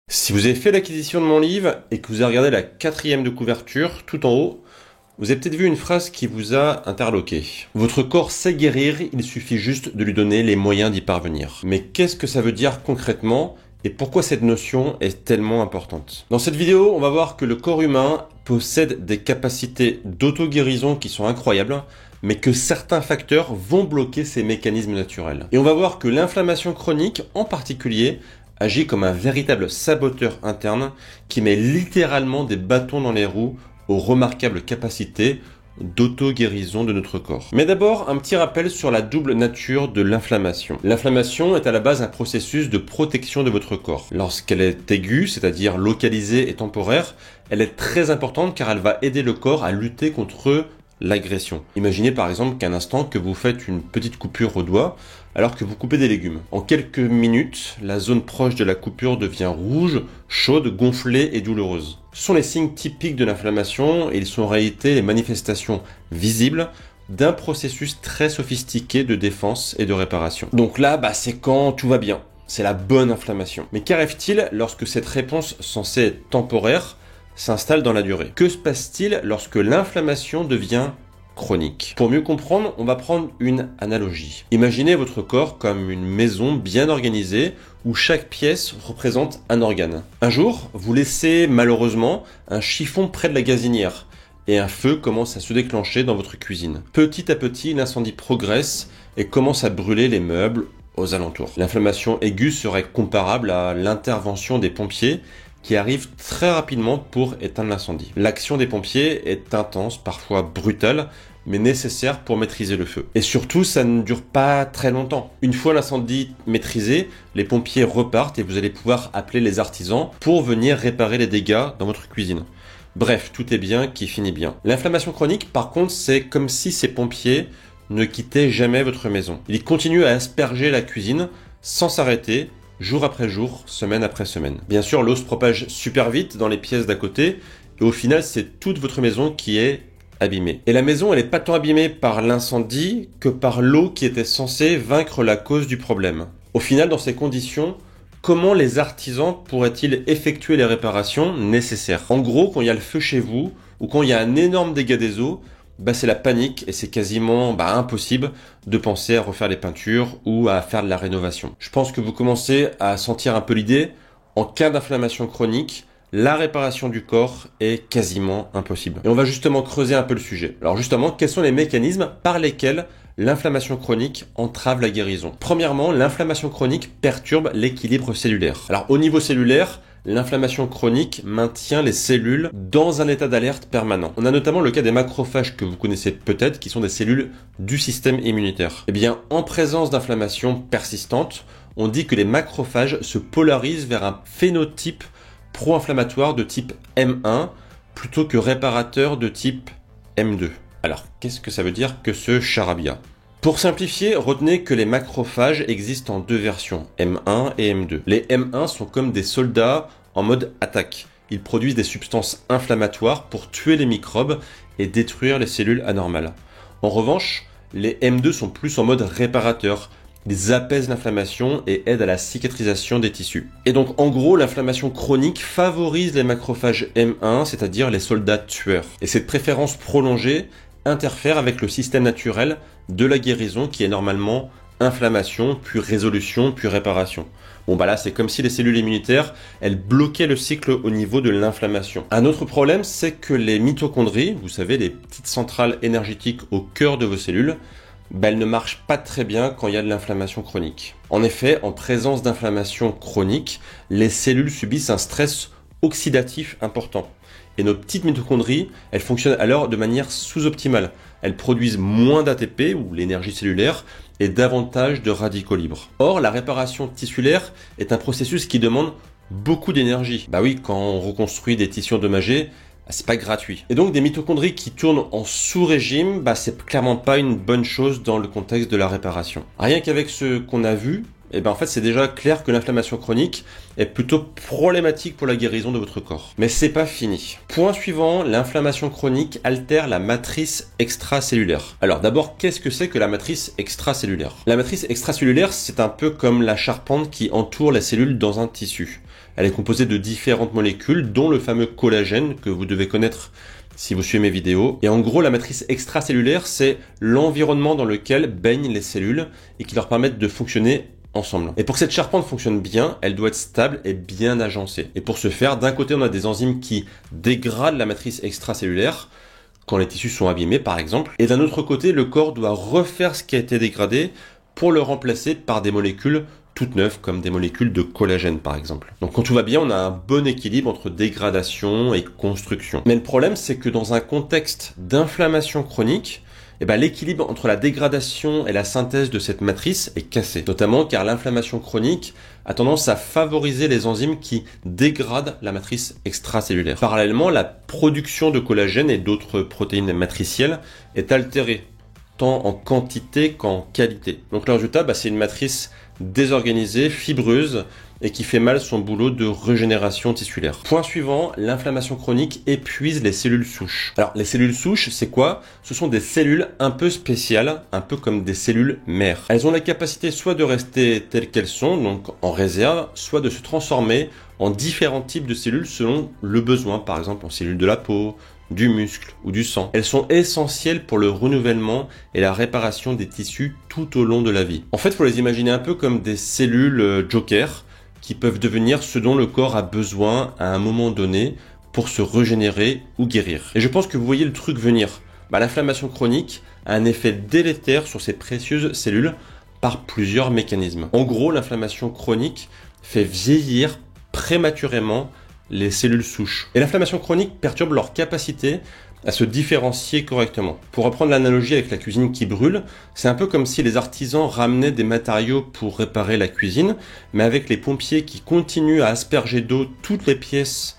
Si vous avez fait l'acquisition de mon livre et que vous avez regardé la quatrième de couverture, tout en haut, vous avez peut-être vu une phrase qui vous a interloqué. Votre corps sait guérir, il suffit juste de lui donner les moyens d'y parvenir. Mais qu'est-ce que ça veut dire concrètement et pourquoi cette notion est tellement importante? Dans cette vidéo, on va voir que le corps humain possède des capacités d'auto-guérison qui sont incroyables, mais que certains facteurs vont bloquer ces mécanismes naturels. Et on va voir que l'inflammation chronique, en particulier, agit comme un véritable saboteur interne qui met littéralement des bâtons dans les roues aux remarquables capacités d'auto-guérison de notre corps. Mais d'abord, un petit rappel sur la double nature de l'inflammation. L'inflammation est à la base un processus de protection de votre corps. Lorsqu'elle est aiguë, c'est-à-dire localisée et temporaire, elle est très importante car elle va aider le corps à lutter contre l'agression. Imaginez par exemple qu'un instant que vous faites une petite coupure au doigt alors que vous coupez des légumes. En quelques minutes, la zone proche de la coupure devient rouge, chaude, gonflée et douloureuse. Ce sont les signes typiques de l'inflammation et ils sont en réalité les manifestations visibles d'un processus très sophistiqué de défense et de réparation. Donc là, c'est quand tout va bien. C'est la bonne inflammation. Mais qu'arrive-t-il lorsque cette réponse censée être temporaire s'installe dans la durée? Que se passe-t-il lorsque l'inflammation devient chronique? Pour mieux comprendre, on va prendre une analogie. Imaginez votre corps comme une maison bien organisée où chaque pièce représente un organe. Un jour, vous laissez malheureusement un chiffon près de la gazinière et un feu commence à se déclencher dans votre cuisine. Petit à petit, l'incendie progresse et commence à brûler les meubles aux alentours. L'inflammation aiguë serait comparable à l'intervention des pompiers qui arrive très rapidement pour éteindre l'incendie. L'action des pompiers est intense, parfois brutale, mais nécessaire pour maîtriser le feu. Et surtout, ça ne dure pas très longtemps. Une fois l'incendie maîtrisé, les pompiers repartent et vous allez pouvoir appeler les artisans pour venir réparer les dégâts dans votre cuisine. Bref, tout est bien qui finit bien. L'inflammation chronique, par contre, c'est comme si ces pompiers ne quittaient jamais votre maison. Ils continuent à asperger la cuisine sans s'arrêter, jour après jour, semaine après semaine. Bien sûr, l'eau se propage super vite dans les pièces d'à côté, et au final, c'est toute votre maison qui est abîmée. Et la maison, elle n'est pas tant abîmée par l'incendie que par l'eau qui était censée vaincre la cause du problème. Au final, dans ces conditions, comment les artisans pourraient-ils effectuer les réparations nécessaires? En gros, quand il y a le feu chez vous, ou quand il y a un énorme dégât des eaux, c'est la panique et c'est quasiment impossible de penser à refaire les peintures ou à faire de la rénovation. Je pense que vous commencez à sentir un peu l'idée. En cas d'inflammation chronique, la réparation du corps est quasiment impossible. Et on va justement creuser un peu le sujet. Alors justement, quels sont les mécanismes par lesquels l'inflammation chronique entrave la guérison? Premièrement, l'inflammation chronique perturbe l'équilibre cellulaire. Alors au niveau cellulaire, l'inflammation chronique maintient les cellules dans un état d'alerte permanent. On a notamment le cas des macrophages que vous connaissez peut-être, qui sont des cellules du système immunitaire. Eh bien, en présence d'inflammation persistante, on dit que les macrophages se polarisent vers un phénotype pro-inflammatoire de type M1 plutôt que réparateur de type M2. Alors, qu'est-ce que ça veut dire que ce charabia? Pour simplifier, retenez que les macrophages existent en deux versions, M1 et M2. Les M1 sont comme des soldats en mode attaque. Ils produisent des substances inflammatoires pour tuer les microbes et détruire les cellules anormales. En revanche, les M2 sont plus en mode réparateur. Ils apaisent l'inflammation et aident à la cicatrisation des tissus. Et donc, en gros, l'inflammation chronique favorise les macrophages M1, c'est-à-dire les soldats tueurs. Et cette préférence prolongée interfère avec le système naturel de la guérison qui est normalement inflammation, puis résolution, puis réparation. Là, c'est comme si les cellules immunitaires, elles bloquaient le cycle au niveau de l'inflammation. Un autre problème, c'est que les mitochondries, vous savez, les petites centrales énergétiques au cœur de vos cellules, elles ne marchent pas très bien quand il y a de l'inflammation chronique. En effet, en présence d'inflammation chronique, les cellules subissent un stress oxydatif important. Et nos petites mitochondries, elles fonctionnent alors de manière sous-optimale. Elles produisent moins d'ATP, ou l'énergie cellulaire, et davantage de radicaux libres. Or, la réparation tissulaire est un processus qui demande beaucoup d'énergie. Oui, quand on reconstruit des tissus endommagés, c'est pas gratuit. Et donc, des mitochondries qui tournent en sous-régime, c'est clairement pas une bonne chose dans le contexte de la réparation. Rien qu'avec ce qu'on a vu, en fait, c'est déjà clair que l'inflammation chronique est plutôt problématique pour la guérison de votre corps. Mais c'est pas fini. Point suivant, l'inflammation chronique altère la matrice extracellulaire. Alors d'abord, qu'est-ce que c'est que la matrice extracellulaire? La matrice extracellulaire, c'est un peu comme la charpente qui entoure les cellules dans un tissu. Elle est composée de différentes molécules, dont le fameux collagène que vous devez connaître si vous suivez mes vidéos. Et en gros, la matrice extracellulaire, c'est l'environnement dans lequel baignent les cellules et qui leur permettent de fonctionner ensemble. Et pour que cette charpente fonctionne bien, elle doit être stable et bien agencée. Et pour ce faire, d'un côté, on a des enzymes qui dégradent la matrice extracellulaire quand les tissus sont abîmés, par exemple. Et d'un autre côté, le corps doit refaire ce qui a été dégradé pour le remplacer par des molécules toutes neuves, comme des molécules de collagène, par exemple. Donc quand tout va bien, on a un bon équilibre entre dégradation et construction. Mais le problème, c'est que dans un contexte d'inflammation chronique, l'équilibre entre la dégradation et la synthèse de cette matrice est cassé. Notamment car l'inflammation chronique a tendance à favoriser les enzymes qui dégradent la matrice extracellulaire. Parallèlement, la production de collagène et d'autres protéines matricielles est altérée, tant en quantité qu'en qualité. Donc le résultat, c'est une matrice désorganisée, fibreuse, et qui fait mal son boulot de régénération tissulaire. Point suivant, l'inflammation chronique épuise les cellules souches. Alors, les cellules souches, c'est quoi? Ce sont des cellules un peu spéciales, un peu comme des cellules mères. Elles ont la capacité soit de rester telles qu'elles sont, donc en réserve, soit de se transformer en différents types de cellules selon le besoin, par exemple en cellules de la peau, du muscle ou du sang. Elles sont essentielles pour le renouvellement et la réparation des tissus tout au long de la vie. En fait, il faut les imaginer un peu comme des cellules joker, qui peuvent devenir ce dont le corps a besoin à un moment donné pour se régénérer ou guérir. Et je pense que vous voyez le truc venir. L'inflammation chronique a un effet délétère sur ces précieuses cellules par plusieurs mécanismes. En gros, l'inflammation chronique fait vieillir prématurément les cellules souches. Et l'inflammation chronique perturbe leur capacité à se différencier correctement. Pour reprendre l'analogie avec la cuisine qui brûle, c'est un peu comme si les artisans ramenaient des matériaux pour réparer la cuisine, mais avec les pompiers qui continuent à asperger d'eau toutes les pièces,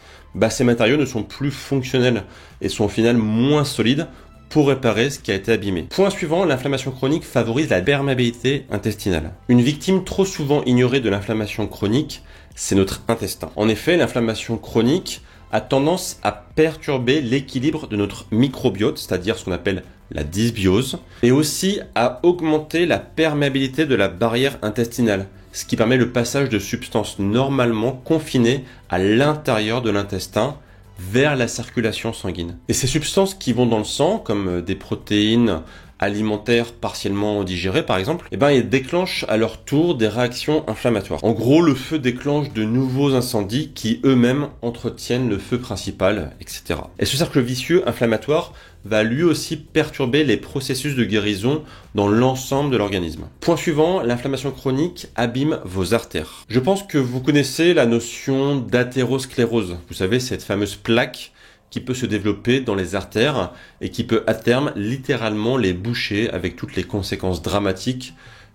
ces matériaux ne sont plus fonctionnels et sont au final moins solides pour réparer ce qui a été abîmé. Point suivant, l'inflammation chronique favorise la perméabilité intestinale. Une victime trop souvent ignorée de l'inflammation chronique, c'est notre intestin. En effet, l'inflammation chronique a tendance à perturber l'équilibre de notre microbiote, c'est-à-dire ce qu'on appelle la dysbiose, et aussi à augmenter la perméabilité de la barrière intestinale, ce qui permet le passage de substances normalement confinées à l'intérieur de l'intestin vers la circulation sanguine. Et ces substances qui vont dans le sang, comme des protéines alimentaires partiellement digérées par exemple, ils déclenchent à leur tour des réactions inflammatoires. En gros, le feu déclenche de nouveaux incendies qui eux-mêmes entretiennent le feu principal, etc. Et ce cercle vicieux inflammatoire va lui aussi perturber les processus de guérison dans l'ensemble de l'organisme. Point suivant, l'inflammation chronique abîme vos artères. Je pense que vous connaissez la notion d'athérosclérose. Vous savez, cette fameuse plaque qui peut se développer dans les artères et qui peut à terme littéralement les boucher avec toutes les conséquences dramatiques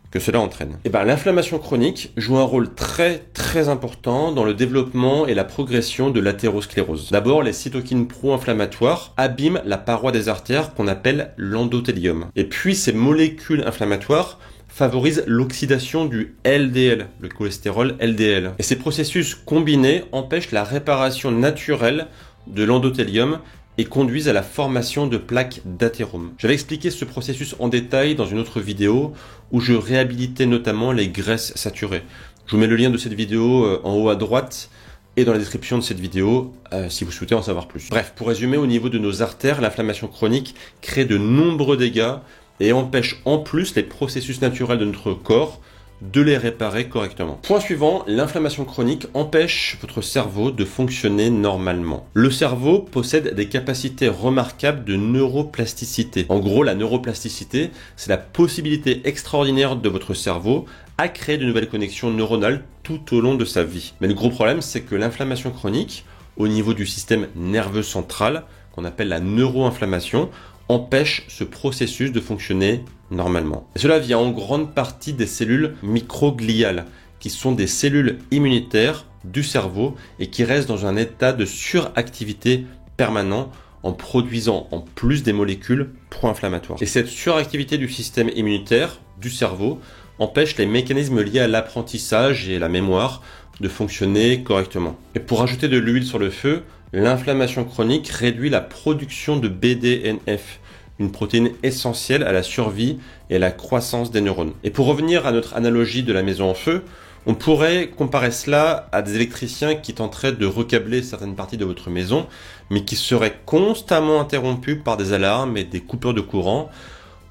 que cela entraîne. L'inflammation chronique joue un rôle très important dans le développement et la progression de l'athérosclérose. D'abord, les cytokines pro-inflammatoires abîment la paroi des artères qu'on appelle l'endothélium. Et puis ces molécules inflammatoires favorisent l'oxydation du LDL, le cholestérol LDL. Et ces processus combinés empêchent la réparation naturelle de l'endothélium et conduisent à la formation de plaques d'athérome. J'avais expliqué ce processus en détail dans une autre vidéo où je réhabilitais notamment les graisses saturées. Je vous mets le lien de cette vidéo en haut à droite et dans la description de cette vidéo si vous souhaitez en savoir plus. Bref, pour résumer, au niveau de nos artères, l'inflammation chronique crée de nombreux dégâts et empêche en plus les processus naturels de notre corps de les réparer correctement. Point suivant, l'inflammation chronique empêche votre cerveau de fonctionner normalement. Le cerveau possède des capacités remarquables de neuroplasticité. En gros, la neuroplasticité, c'est la possibilité extraordinaire de votre cerveau à créer de nouvelles connexions neuronales tout au long de sa vie. Mais le gros problème, c'est que l'inflammation chronique, au niveau du système nerveux central, qu'on appelle la neuroinflammation, empêche ce processus de fonctionner normalement. Et cela vient en grande partie des cellules microgliales, qui sont des cellules immunitaires du cerveau et qui restent dans un état de suractivité permanent en produisant en plus des molécules pro-inflammatoires. Et cette suractivité du système immunitaire du cerveau empêche les mécanismes liés à l'apprentissage et la mémoire de fonctionner correctement. Et pour ajouter de l'huile sur le feu, l'inflammation chronique réduit la production de BDNF, une protéine essentielle à la survie et à la croissance des neurones. Et pour revenir à notre analogie de la maison en feu, On pourrait comparer cela à des électriciens qui tenteraient de recabler certaines parties de votre maison, mais qui seraient constamment interrompus par des alarmes et des coupures de courant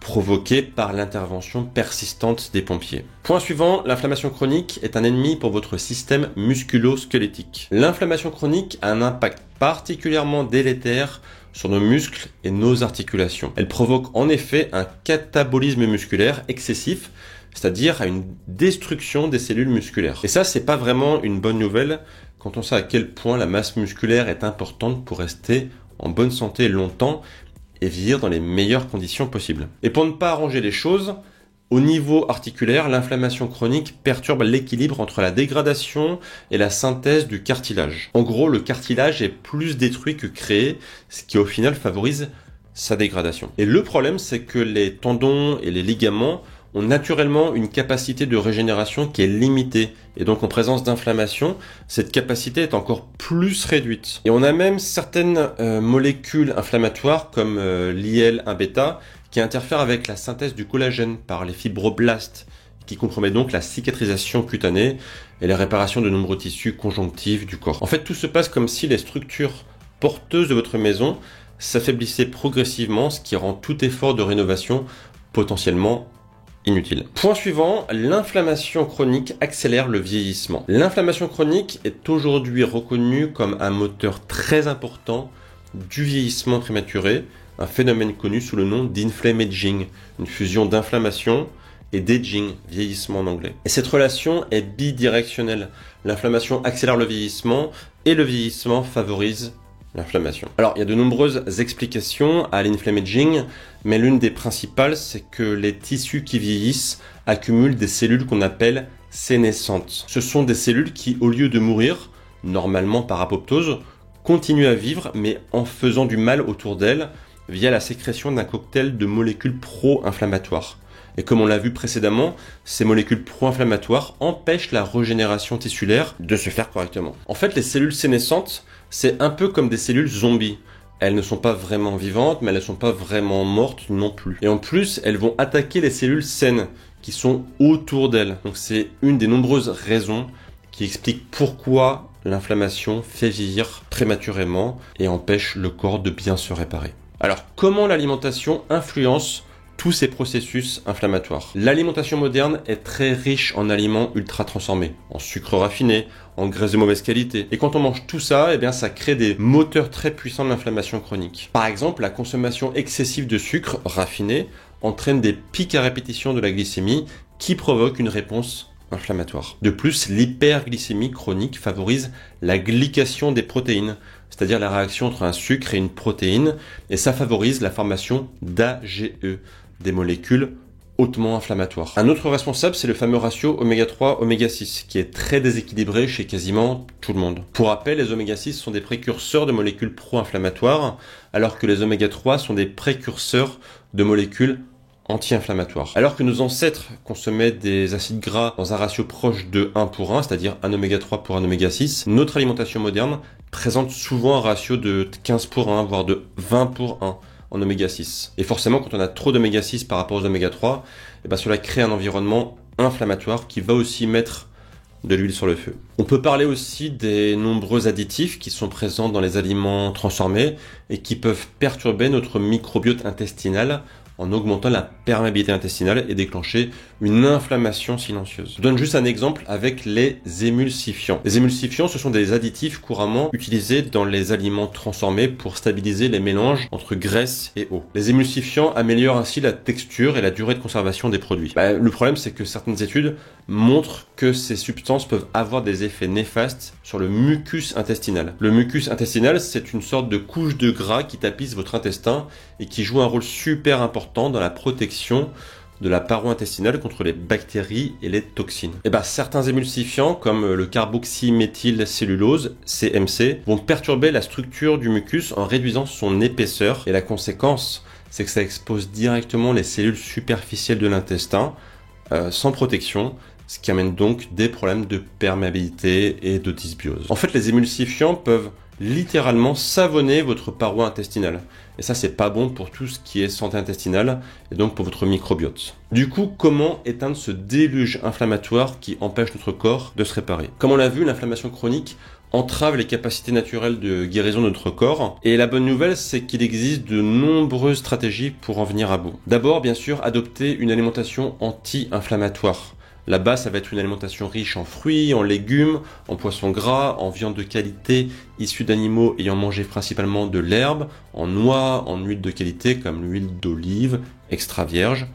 provoquées par l'intervention persistante des pompiers. Point suivant, l'inflammation chronique est un ennemi pour votre système musculo-squelettique. L'inflammation chronique a un impact particulièrement délétère sur nos muscles et nos articulations. Elle provoque en effet un catabolisme musculaire excessif, c'est-à-dire à une destruction des cellules musculaires. Et ça, c'est pas vraiment une bonne nouvelle quand on sait à quel point la masse musculaire est importante pour rester en bonne santé longtemps et vivre dans les meilleures conditions possibles. Et pour ne pas arranger les choses, au niveau articulaire, l'inflammation chronique perturbe l'équilibre entre la dégradation et la synthèse du cartilage. En gros, le cartilage est plus détruit que créé, ce qui au final favorise sa dégradation. Et le problème, c'est que les tendons et les ligaments ont naturellement une capacité de régénération qui est limitée. Et donc en présence d'inflammation, cette capacité est encore plus réduite. Et on a même certaines molécules inflammatoires comme l'IL-1β qui interfèrent avec la synthèse du collagène par les fibroblastes, qui compromet donc la cicatrisation cutanée et la réparation de nombreux tissus conjonctifs du corps. En fait, tout se passe comme si les structures porteuses de votre maison s'affaiblissaient progressivement, ce qui rend tout effort de rénovation potentiellement inutile. Point suivant, l'inflammation chronique accélère le vieillissement. L'inflammation chronique est aujourd'hui reconnue comme un moteur très important du vieillissement prématuré, un phénomène connu sous le nom d'inflammaging, une fusion d'inflammation et d'aging, vieillissement en anglais. Et cette relation est bidirectionnelle. L'inflammation accélère le vieillissement et le vieillissement favorise l'inflammation. Alors, il y a de nombreuses explications à l'inflammaging, mais l'une des principales, c'est que les tissus qui vieillissent accumulent des cellules qu'on appelle sénescentes. Ce sont des cellules qui, au lieu de mourir, normalement par apoptose, continuent à vivre, mais en faisant du mal autour d'elles via la sécrétion d'un cocktail de molécules pro-inflammatoires. Et comme on l'a vu précédemment, ces molécules pro-inflammatoires empêchent la régénération tissulaire de se faire correctement. En fait, les cellules sénescentes, c'est un peu comme des cellules zombies. Elles ne sont pas vraiment vivantes, mais elles ne sont pas vraiment mortes non plus. Et en plus, elles vont attaquer les cellules saines qui sont autour d'elles. Donc c'est une des nombreuses raisons qui expliquent pourquoi l'inflammation fait vieillir prématurément et empêche le corps de bien se réparer. Alors, comment l'alimentation influence tous ces processus inflammatoires? L'alimentation moderne est très riche en aliments ultra transformés, en sucre raffiné, en graisses de mauvaise qualité. Et quand on mange tout ça, eh bien, ça crée des moteurs très puissants de l'inflammation chronique. Par exemple, la consommation excessive de sucre raffiné entraîne des pics à répétition de la glycémie qui provoquent une réponse inflammatoire. De plus, l'hyperglycémie chronique favorise la glycation des protéines, c'est-à-dire la réaction entre un sucre et une protéine, et ça favorise la formation d'AGE, des molécules hautement inflammatoires. Un autre responsable, c'est le fameux ratio oméga-3, oméga-6, qui est très déséquilibré chez quasiment tout le monde. Pour rappel, les oméga-6 sont des précurseurs de molécules pro-inflammatoires, alors que les oméga-3 sont des précurseurs de molécules anti-inflammatoires. Alors que nos ancêtres consommaient des acides gras dans un ratio proche de 1 pour 1, c'est-à-dire un oméga-3 pour un oméga-6, notre alimentation moderne présente souvent un ratio de 15 pour 1, voire de 20 pour 1 en oméga-6. Et forcément, quand on a trop d'oméga-6 par rapport aux oméga-3, eh ben, cela crée un environnement inflammatoire qui va aussi mettre de l'huile sur le feu. On peut parler aussi des nombreux additifs qui sont présents dans les aliments transformés et qui peuvent perturber notre microbiote intestinal en augmentant la perméabilité intestinale et déclencher une inflammation silencieuse. Je donne juste un exemple avec les émulsifiants. Les émulsifiants, ce sont des additifs couramment utilisés dans les aliments transformés pour stabiliser les mélanges entre graisse et eau. Les émulsifiants améliorent ainsi la texture et la durée de conservation des produits. Le problème, c'est que certaines études montrent que ces substances peuvent avoir des effets néfastes sur le mucus intestinal. Le mucus intestinal, c'est une sorte de couche de gras qui tapisse votre intestin et qui joue un rôle super important dans la protection de la paroi intestinale contre les bactéries et les toxines. Et certains émulsifiants comme le carboxyméthylcellulose, CMC, vont perturber la structure du mucus en réduisant son épaisseur et la conséquence, c'est que ça expose directement les cellules superficielles de l'intestin sans protection, ce qui amène donc des problèmes de perméabilité et de dysbiose. En fait, les émulsifiants peuvent littéralement savonner votre paroi intestinale. Et ça, c'est pas bon pour tout ce qui est santé intestinale et donc pour votre microbiote. Du coup, comment éteindre ce déluge inflammatoire qui empêche notre corps de se réparer? Comme on l'a vu, l'inflammation chronique entrave les capacités naturelles de guérison de notre corps. Et la bonne nouvelle, c'est qu'il existe de nombreuses stratégies pour en venir à bout. D'abord, bien sûr, adopter une alimentation anti-inflammatoire. La base, ça va être une alimentation riche en fruits, en légumes, en poissons gras, en viande de qualité issue d'animaux ayant mangé principalement de l'herbe, en noix, en huile de qualité comme l'huile d'olive, extra vierge.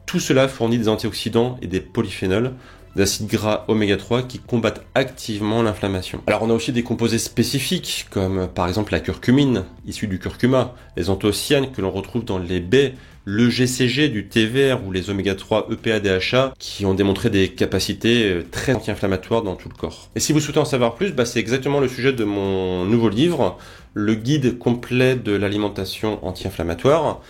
Tout cela fournit des antioxydants et des polyphénols, d'acides gras oméga 3 qui combattent activement l'inflammation. Alors on a aussi des composés spécifiques comme par exemple la curcumine issue du curcuma, les anthocyanes que l'on retrouve dans les baies, le GCG du thé vert ou les oméga 3 EPA DHA qui ont démontré des capacités très anti-inflammatoires dans tout le corps. Et si vous souhaitez en savoir plus, c'est exactement le sujet de mon nouveau livre, le guide complet de l'alimentation anti-inflammatoire,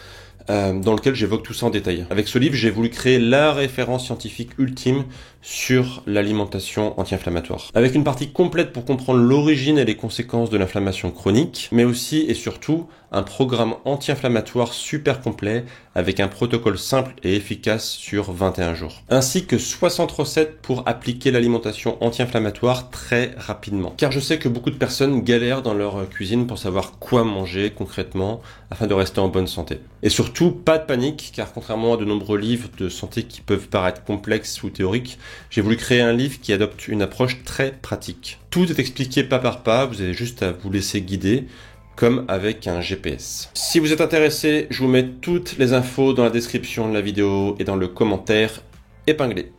dans lequel j'évoque tout ça en détail. Avec ce livre, j'ai voulu créer la référence scientifique ultime sur l'alimentation anti-inflammatoire. Avec une partie complète pour comprendre l'origine et les conséquences de l'inflammation chronique, mais aussi et surtout un programme anti-inflammatoire super complet avec un protocole simple et efficace sur 21 jours. Ainsi que 60 recettes pour appliquer l'alimentation anti-inflammatoire très rapidement. Car je sais que beaucoup de personnes galèrent dans leur cuisine pour savoir quoi manger concrètement afin de rester en bonne santé. Et surtout, pas de panique, car contrairement à de nombreux livres de santé qui peuvent paraître complexes ou théoriques, j'ai voulu créer un livre qui adopte une approche très pratique. Tout est expliqué pas par pas, vous avez juste à vous laisser guider, comme avec un GPS. Si vous êtes intéressé, je vous mets toutes les infos dans la description de la vidéo et dans le commentaire épinglé.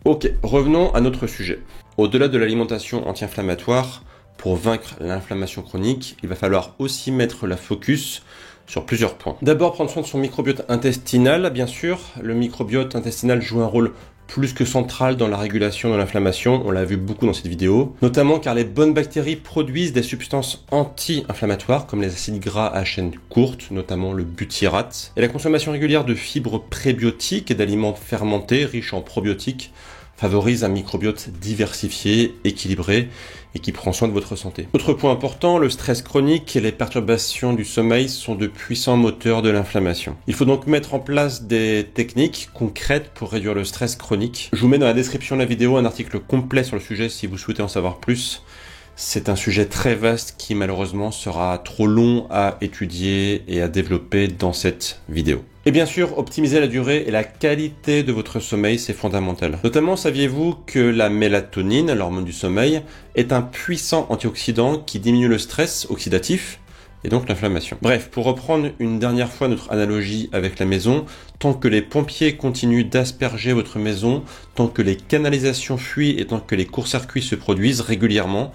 Ok, revenons à notre sujet. Au-delà de l'alimentation anti-inflammatoire, pour vaincre l'inflammation chronique, il va falloir aussi mettre la focus sur plusieurs points. D'abord, prendre soin de son microbiote intestinal, bien sûr. Le microbiote intestinal joue un rôle plus que central dans la régulation de l'inflammation, on l'a vu beaucoup dans cette vidéo, notamment car les bonnes bactéries produisent des substances anti-inflammatoires comme les acides gras à chaîne courte, notamment le butyrate, et la consommation régulière de fibres prébiotiques et d'aliments fermentés riches en probiotiques favorise un microbiote diversifié, équilibré et qui prend soin de votre santé. Autre point important, le stress chronique et les perturbations du sommeil sont de puissants moteurs de l'inflammation. Il faut donc mettre en place des techniques concrètes pour réduire le stress chronique. Je vous mets dans la description de la vidéo un article complet sur le sujet si vous souhaitez en savoir plus. C'est un sujet très vaste qui malheureusement sera trop long à étudier et à développer dans cette vidéo. Et bien sûr, optimiser la durée et la qualité de votre sommeil, c'est fondamental. Notamment, saviez-vous que la mélatonine, l'hormone du sommeil, est un puissant antioxydant qui diminue le stress oxydatif et donc l'inflammation. Bref, pour reprendre une dernière fois notre analogie avec la maison, tant que les pompiers continuent d'asperger votre maison, tant que les canalisations fuient et tant que les courts-circuits se produisent régulièrement,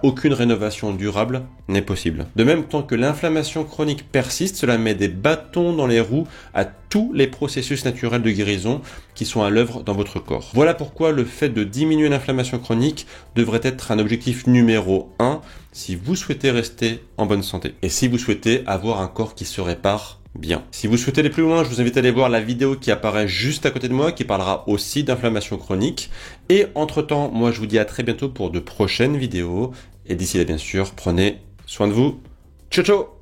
aucune rénovation durable n'est possible. De même, tant que l'inflammation chronique persiste, cela met des bâtons dans les roues à tous les processus naturels de guérison qui sont à l'œuvre dans votre corps. Voilà pourquoi le fait de diminuer l'inflammation chronique devrait être un objectif numéro 1 si vous souhaitez rester en bonne santé et si vous souhaitez avoir un corps qui se répare bien. Si vous souhaitez aller plus loin, je vous invite à aller voir la vidéo qui apparaît juste à côté de moi qui parlera aussi d'inflammation chronique. Et entre-temps, moi je vous dis à très bientôt pour de prochaines vidéos. Et d'ici là, bien sûr, prenez soin de vous. Ciao ciao!